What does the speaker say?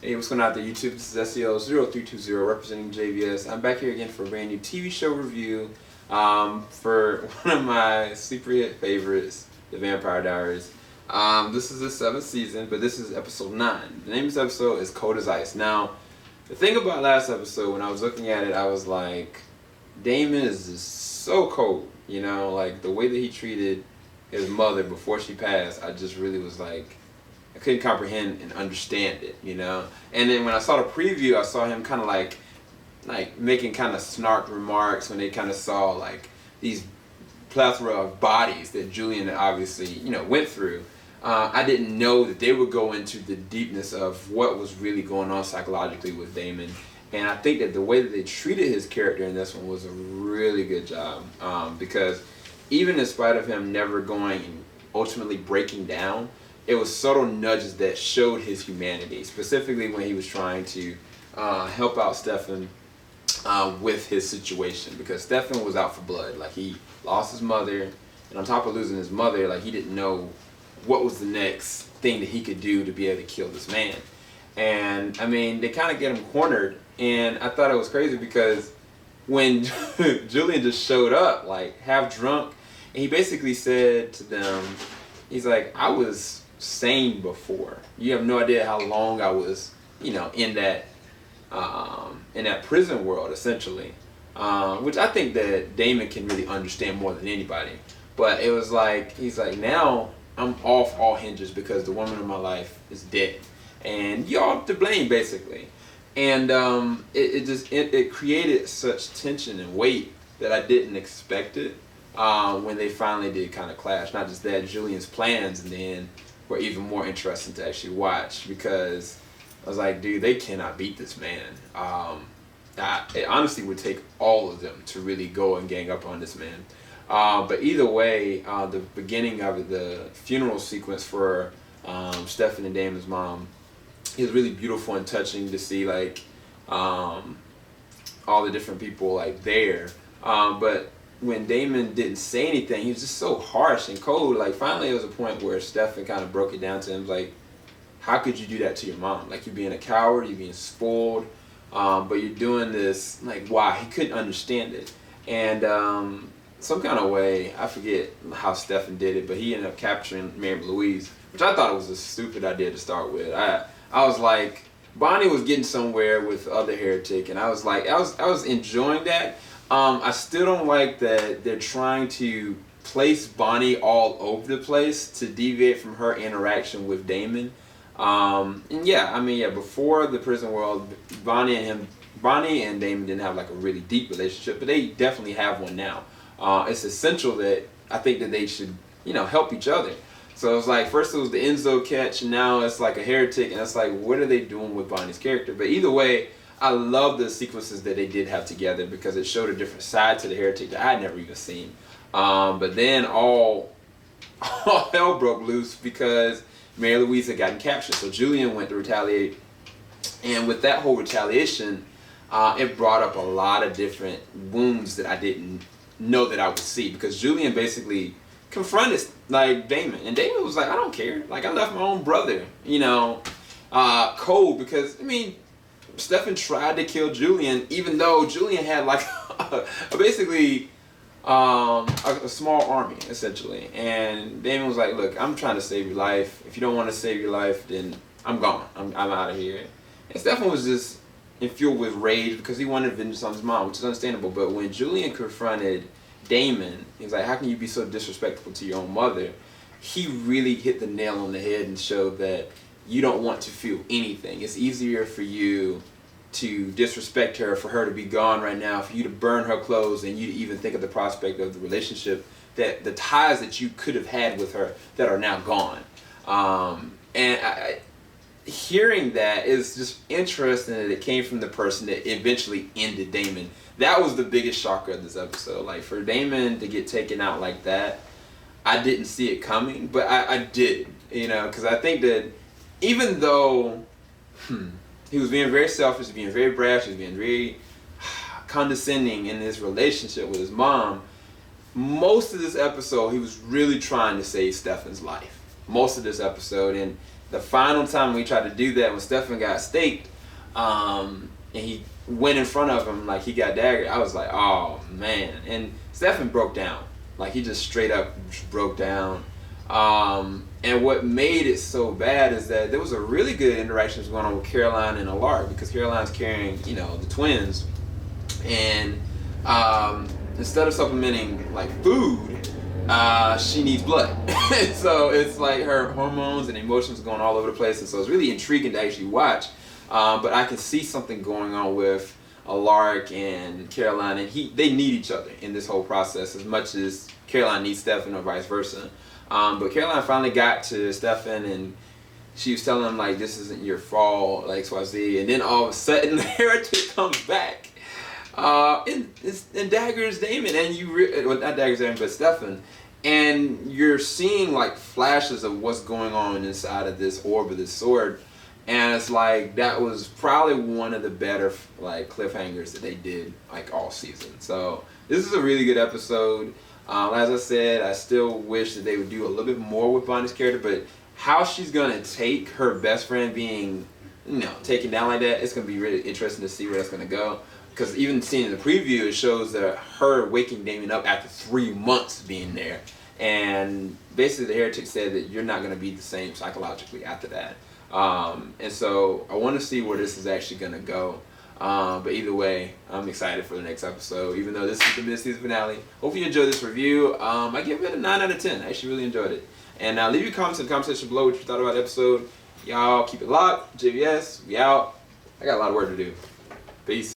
Hey, what's going on out there, YouTube? This is SEO0320 representing JVS. I'm back here again for a brand new TV show review for one of my super hit favorites, The Vampire Diaries. This is the 7th season, but this is episode 9. The name of this episode is Cold as Ice. Now, the thing about last episode, when I was looking at it, I was like, Damon is just so cold, you know, like the way that he treated his mother before she passed. I just really was like, I couldn't comprehend and understand it, you know. And then when I saw the preview, I saw him kind of like making kind of snark remarks when they kind of saw like these plethora of bodies that Julian obviously, you know, went through. I didn't know that they would go into the deepness of what was really going on psychologically with Damon. And I think that the way that they treated his character in this one was a really good job, because even in spite of him never going and ultimately breaking down, it was subtle nudges that showed his humanity, specifically when he was trying to help out Stefan with his situation, because Stefan was out for blood. Like, he lost his mother, and on top of losing his mother, like, he didn't know what was the next thing that he could do to be able to kill this man. And I mean, they kind of get him cornered, and I thought it was crazy because when Julian just showed up, like half drunk, and he basically said to them, he's like, I was sane before. You have no idea how long I was, you know, in that prison world, essentially, which I think that Damon can really understand more than anybody. But it was like, he's like, now I'm off all hinges because the woman of my life is dead, and y'all to blame, basically. And it created such tension and weight that I didn't expect it when they finally did kind of clash. Not just that, Julian's plans and then were even more interesting to actually watch, because I was like, dude, they cannot beat this man. It honestly would take all of them to really go and gang up on this man. But either way, the beginning of the funeral sequence for Stefan and Damon's mom is really beautiful and touching to see, like, all the different people like there. But when Damon didn't say anything, he was just so harsh and cold. Like, finally, there was a point where Stefan kind of broke it down to him, like, how could you do that to your mom? Like, you're being a coward, you're being spoiled, but you're doing this, like, why? He couldn't understand it. And some kind of way, I forget how Stefan did it, but he ended up capturing Mary Louise, which I thought was a stupid idea to start with. I was like, Bonnie was getting somewhere with the other heretic, and I was like, I was enjoying that. I still don't like that they're trying to place Bonnie all over the place to deviate from her interaction with Damon. And yeah, I mean, yeah, before the prison world, Bonnie and Damon didn't have like a really deep relationship, but they definitely have one now. It's essential that I think that they should, you know, help each other. So it was like, first it was the Enzo catch, and now it's like a heretic, and it's like, what are they doing with Bonnie's character? But either way, I love the sequences that they did have together, because it showed a different side to the heretic that I had never even seen. But then all hell broke loose because Mary Louise had gotten captured. So Julian went to retaliate, and with that whole retaliation, it brought up a lot of different wounds that I didn't know that I would see, because Julian basically confronted like Damon, and Damon was like, I don't care, like, I left my own brother, you know, cold, because I mean, Stefan tried to kill Julian, even though Julian had like basically a small army, essentially. And Damon was like, look, I'm trying to save your life. If you don't want to save your life, then I'm gone. I'm out of here. And Stefan was just infused with rage because he wanted vengeance on his mom, which is understandable. But when Julian confronted Damon, he was like, how can you be so disrespectful to your own mother? He really hit the nail on the head and showed that you don't want to feel anything. It's easier for you to disrespect her, for her to be gone right now, for you to burn her clothes, and you to even think of the prospect of the relationship, that the ties that you could have had with her that are now gone. Hearing that is just interesting that it came from the person that eventually ended Damon. That was the biggest shocker of this episode. Like, for Damon to get taken out like that, I didn't see it coming, but I did, you know, because I think that even though he was being very selfish, being very brash, he was being very condescending in his relationship with his mom, most of this episode he was really trying to save Stefan's life. Most of this episode, and the final time we tried to do that, when Stefan got staked, and he went in front of him, like he got daggered, I was like, oh man. And Stefan broke down. Like he just straight up broke down. And what made it so bad is that there was a really good interactions going on with Caroline and Alaric, because Caroline's carrying, you know, the twins. And instead of supplementing like food, she needs blood. So it's like her hormones and emotions going all over the place, and so it's really intriguing to actually watch. But I can see something going on with Alaric and Caroline, and they need each other in this whole process as much as Caroline needs Stefan, or vice versa. But Caroline finally got to Stefan, and she was telling him like, this isn't your fault, like XYZ, and then all of a sudden the heretic comes back and daggers Damon, and well, not daggers Damon, but Stefan, and you're seeing like flashes of what's going on inside of this orb of this sword. And it's like, that was probably one of the better like cliffhangers that they did like all season. So this is a really good episode. As I said, I still wish that they would do a little bit more with Bonnie's character, but how she's gonna take her best friend being, you know, taken down like that, it's gonna be really interesting to see where that's gonna go. Because even seeing in the preview, it shows that her waking Damon up after 3 months being there, and basically the heretic said that you're not gonna be the same psychologically after that. And so I want to see where this is actually gonna go. But either way, I'm excited for the next episode, even though this is the mid-season finale. Hope you enjoyed this review. I give it a 9 out of 10. I actually really enjoyed it. And leave your comments in the comment section below what you thought about the episode. Y'all keep it locked. JVS, we out. I got a lot of work to do. Peace.